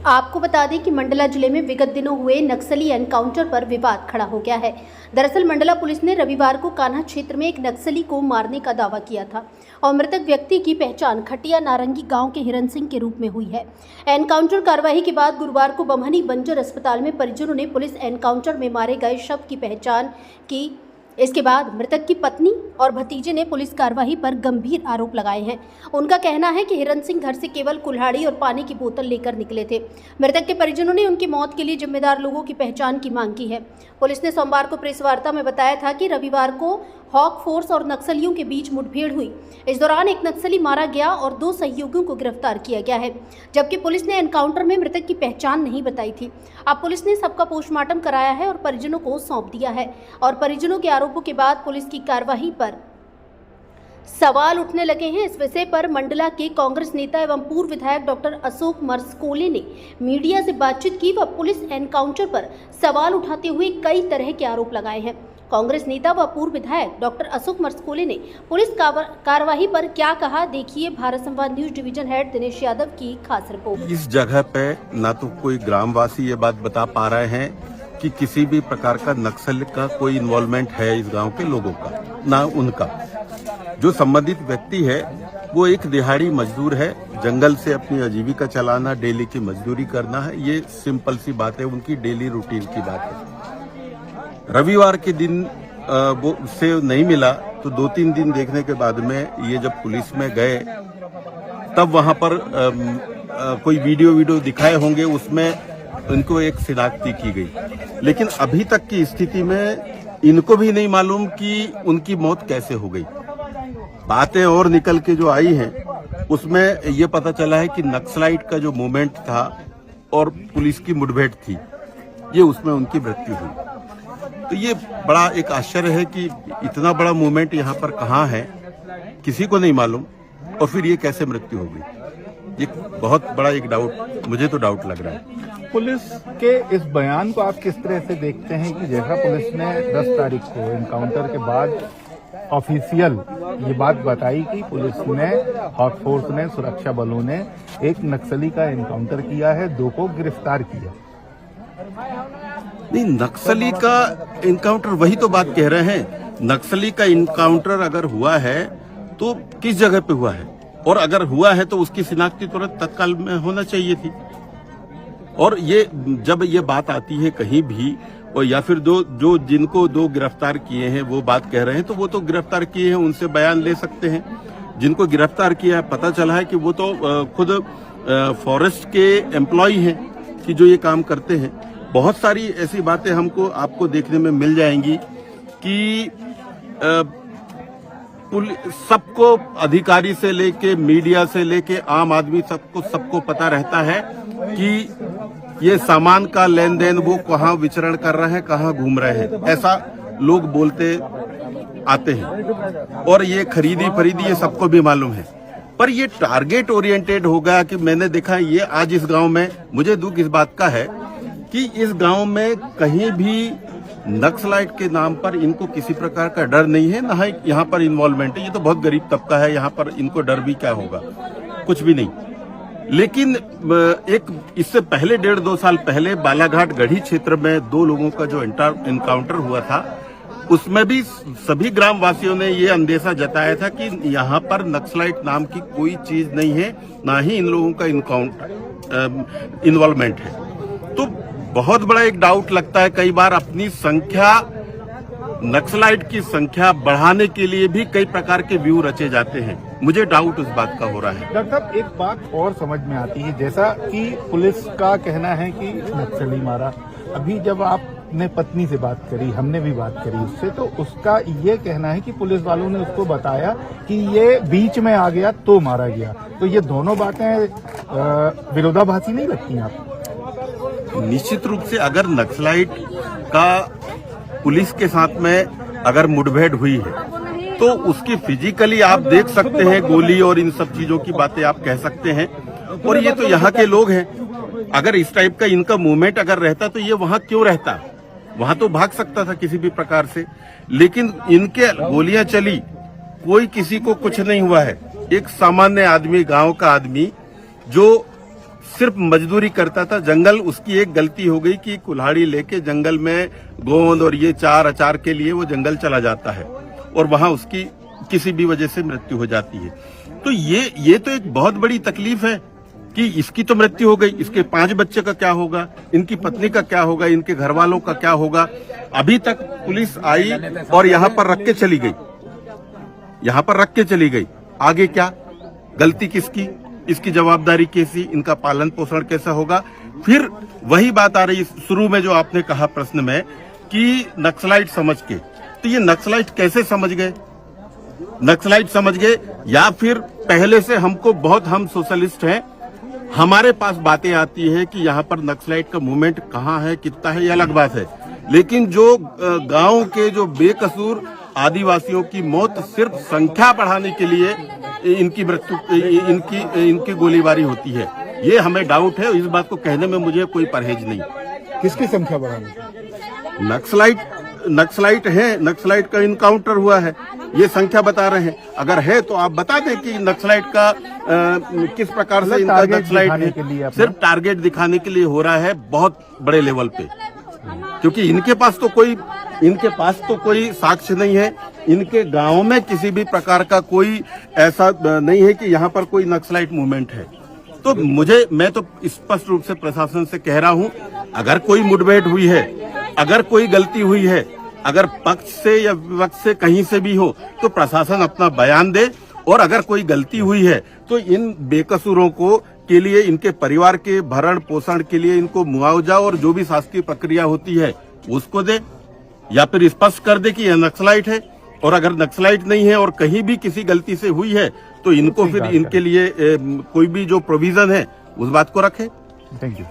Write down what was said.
आपको बता दें कि मंडला जिले में विगत दिनों हुए नक्सली एनकाउंटर पर विवाद खड़ा हो गया है। दरअसल मंडला पुलिस ने रविवार को कान्हा क्षेत्र में एक नक्सली को मारने का दावा किया था और मृतक व्यक्ति की पहचान खटिया नारंगी गांव के हिरन सिंह के रूप में हुई है। एनकाउंटर कार्रवाई के बाद गुरुवार को बमहनी बंजर अस्पताल में परिजनों ने पुलिस एनकाउंटर में मारे गए शव की पहचान की। इसके बाद मृतक की पत्नी और भतीजे ने पुलिस कार्रवाई पर गंभीर आरोप लगाए हैं। उनका कहना है कि हिरन सिंह घर से केवल कुल्हाड़ी और पानी की बोतल लेकर निकले थे। मृतक के परिजनों ने उनकी मौत के लिए जिम्मेदार लोगों की पहचान की मांग की है। पुलिस ने सोमवार को प्रेस वार्ता में बताया था कि रविवार को हॉक फोर्स और नक्सलियों के बीच मुठभेड़ हुई। इस दौरान एक नक्सली मारा गया और 2 सहयोगियों को गिरफ्तार किया गया है, जबकि पुलिस ने एनकाउंटर में मृतक की पहचान नहीं बताई थी। अब पुलिस ने सबका पोस्टमार्टम कराया है और परिजनों को सौंप दिया है और परिजनों के आरोपों के बाद पुलिस की कार्रवाई पर सवाल उठने लगे हैं। इस विषय पर मंडला के कांग्रेस नेता एवं पूर्व विधायक डॉक्टर अशोक मरसकोले ने मीडिया से बातचीत की व पुलिस एनकाउंटर पर सवाल उठाते हुए कई तरह के आरोप लगाए हैं। कांग्रेस नेता व पूर्व विधायक डॉक्टर अशोक मरसकोले ने पुलिस कार्रवाई पर क्या कहा, देखिए भारत संवाद news division head Dinesh Yadav की खास रिपोर्ट। इस जगह पे ना तो कोई ग्रामवासी ये बात बता पा रहे हैं कि किसी भी प्रकार का नक्सल का कोई इन्वॉल्वमेंट है इस गांव के लोगों का, ना उनका। जो संबंधित व्यक्ति है वो एक दिहाड़ी मजदूर है, जंगल से अपनी आजीविका चलाना, डेली की मजदूरी करना है, ये सिंपल सी बात है, उनकी डेली रूटीन की बात है। रविवार के दिन वो उससे नहीं मिला तो 2-3 दिन देखने के बाद में ये जब पुलिस में गए तब वहां पर कोई वीडियो दिखाए होंगे, उसमें इनको एक शिनाख्ती की गई। लेकिन अभी तक की स्थिति में इनको भी नहीं मालूम कि उनकी मौत कैसे हो गई। बातें और निकल के जो आई हैं उसमें ये पता चला है कि नक्सलाइट का जो मूवमेंट था और पुलिस की मुठभेड़ थी, ये उसमें उनकी मृत्यु हुई। तो ये बड़ा एक आश्चर्य है कि इतना बड़ा मूवमेंट यहाँ पर कहाँ है, किसी को नहीं मालूम, और फिर ये कैसे मृत्यु हो गई। ये बहुत बड़ा एक डाउट, मुझे तो डाउट लग रहा है। पुलिस के इस बयान को आप किस तरह से देखते हैं कि जैसा पुलिस ने 10 तारीख को एनकाउंटर के बाद ऑफिशियल ये बात बताई कि पुलिस ने, हॉक फोर्स ने, सुरक्षा बलों ने एक नक्सली का एनकाउंटर किया है, 2 को गिरफ्तार किया। नहीं, नक्सली का एनकाउंटर, वही तो बात कह रहे हैं। नक्सली का एनकाउंटर अगर हुआ है तो किस जगह पे हुआ है, और अगर हुआ है तो उसकी शिनाख्ती तुरंत तत्काल में होना चाहिए थी। और ये जब ये बात आती है कहीं भी, और या फिर जो जिनको 2 गिरफ्तार किए हैं वो बात कह रहे हैं, तो वो तो गिरफ्तार किए हैं, उनसे बयान ले सकते हैं। जिनको गिरफ्तार किया है पता चला है कि वो तो खुद फॉरेस्ट के एम्प्लॉय हैं कि जो ये काम करते हैं। बहुत सारी ऐसी बातें आपको देखने में मिल जाएंगी कि सबको, अधिकारी से लेके मीडिया से लेके आम आदमी सबको पता रहता है कि ये सामान का लेन देन वो कहाँ विचरण कर रहे हैं, कहाँ घूम रहे हैं, ऐसा लोग बोलते आते हैं। और ये खरीदी फरीदी ये सबको भी मालूम है। पर ये टारगेट ओरिएंटेड होगा कि मैंने देखा ये आज इस गांव में, मुझे दुख इस बात का है कि इस गांव में कहीं भी नक्सलाइट के नाम पर इनको किसी प्रकार का डर नहीं है, ना ही यहाँ पर इन्वॉल्वमेंट है। ये तो बहुत गरीब तबका है, यहाँ पर इनको डर भी क्या होगा, कुछ भी नहीं। लेकिन एक इससे पहले 1.5-2 साल पहले बालाघाट गढ़ी क्षेत्र में 2 लोगों का जो एनकाउंटर हुआ था, उसमें भी सभी ग्रामवासियों ने ये अंदेशा जताया था कि यहाँ पर नक्सलाइट नाम की कोई चीज नहीं है, ना ही इन लोगों का इन्वॉल्वमेंट है। तो बहुत बड़ा एक डाउट लगता है कई बार, अपनी संख्या, नक्सलाइट की संख्या बढ़ाने के लिए भी कई प्रकार के व्यू रचे जाते हैं। मुझे डाउट उस बात का हो रहा है। डॉक्टर साहब, एक बात और समझ में आती है, जैसा कि पुलिस का कहना है कि नक्सली मारा, अभी जब आपने पत्नी से बात करी, हमने भी बात करी उससे, तो उसका ये कहना है कि पुलिस वालों ने उसको बताया कि ये बीच में आ गया तो मारा गया। तो ये दोनों बातें विरोधाभासी नहीं लगती आपको? निश्चित रूप से अगर नक्सलाइट का पुलिस के साथ में अगर मुठभेड़ हुई है तो उसकी फिजिकली आप देख सकते हैं, गोली और इन सब चीजों की बातें आप कह सकते हैं। और ये तो यहाँ के लोग हैं, अगर इस टाइप का इनका मूवमेंट अगर रहता तो ये वहां क्यों रहता, वहां तो भाग सकता था किसी भी प्रकार से। लेकिन इनके गोलियां चली, कोई किसी को कुछ नहीं हुआ है। एक सामान्य आदमी, गांव का आदमी जो सिर्फ मजदूरी करता था। जंगल उसकी एक गलती हो गई कि कुल्हाड़ी लेके जंगल में गोंद और ये चार अचार के लिए वो जंगल चला जाता है और वहां उसकी किसी भी वजह से मृत्यु हो जाती है। तो ये तो एक बहुत बड़ी तकलीफ है कि इसकी तो मृत्यु हो गई, इसके 5 बच्चे का क्या होगा, इनकी पत्नी का क्या होगा, इनके घर वालों का क्या होगा। अभी तक पुलिस आई और यहाँ पर रख के चली गई, यहाँ पर रख के चली गई। आगे क्या, गलती किसकी, इसकी जवाबदारी कैसी, इनका पालन पोषण कैसा होगा। फिर वही बात आ रही शुरू में जो आपने कहा प्रश्न में कि नक्सलाइट समझ के, तो ये नक्सलाइट कैसे समझ गए? नक्सलाइट समझ गए या फिर पहले से हमको बहुत, हम सोशलिस्ट हैं, हमारे पास बातें आती है कि यहाँ पर नक्सलाइट का मूवमेंट कहाँ है, कितना है, ये अलग बात है। लेकिन जो गांव के जो बेकसूर आदिवासियों की मौत सिर्फ संख्या बढ़ाने के लिए इनकी मृत्यु, इनकी गोलीबारी होती है, ये हमें डाउट है। इस बात को कहने में मुझे कोई परहेज नहीं। किसकी संख्या बढ़ानी? नक्सलाइट है, नक्सलाइट का इनकाउंटर हुआ है, ये संख्या बता रहे हैं। अगर है तो आप बता दें कि नक्सलाइट का किस प्रकार से इनका नक्सलाइट है। सिर्फ टारगेट दिखाने के लिए हो रहा है बहुत बड़े लेवल पे, क्योंकि इनके पास तो कोई साक्ष्य नहीं है। इनके गांव में किसी भी प्रकार का कोई ऐसा नहीं है कि यहाँ पर कोई नक्सलाइट मूवमेंट है। तो मैं तो स्पष्ट रूप से प्रशासन से कह रहा हूँ, अगर कोई मुठभेड़ हुई है, अगर कोई गलती हुई है, अगर पक्ष से या विपक्ष से कहीं से भी हो, तो प्रशासन अपना बयान दे। और अगर कोई गलती हुई है तो इन बेकसूरों को के लिए, इनके परिवार के भरण पोषण के लिए इनको मुआवजा और जो भी शासकीय प्रक्रिया होती है उसको दे, या फिर स्पष्ट कर दे कि यह नक्सलाइट है। और अगर नक्सलाइट नहीं है और कहीं भी किसी गलती से हुई है तो इनको फिर इनके लिए कोई भी जो प्रोविजन है उस बात को रखे। Thank you.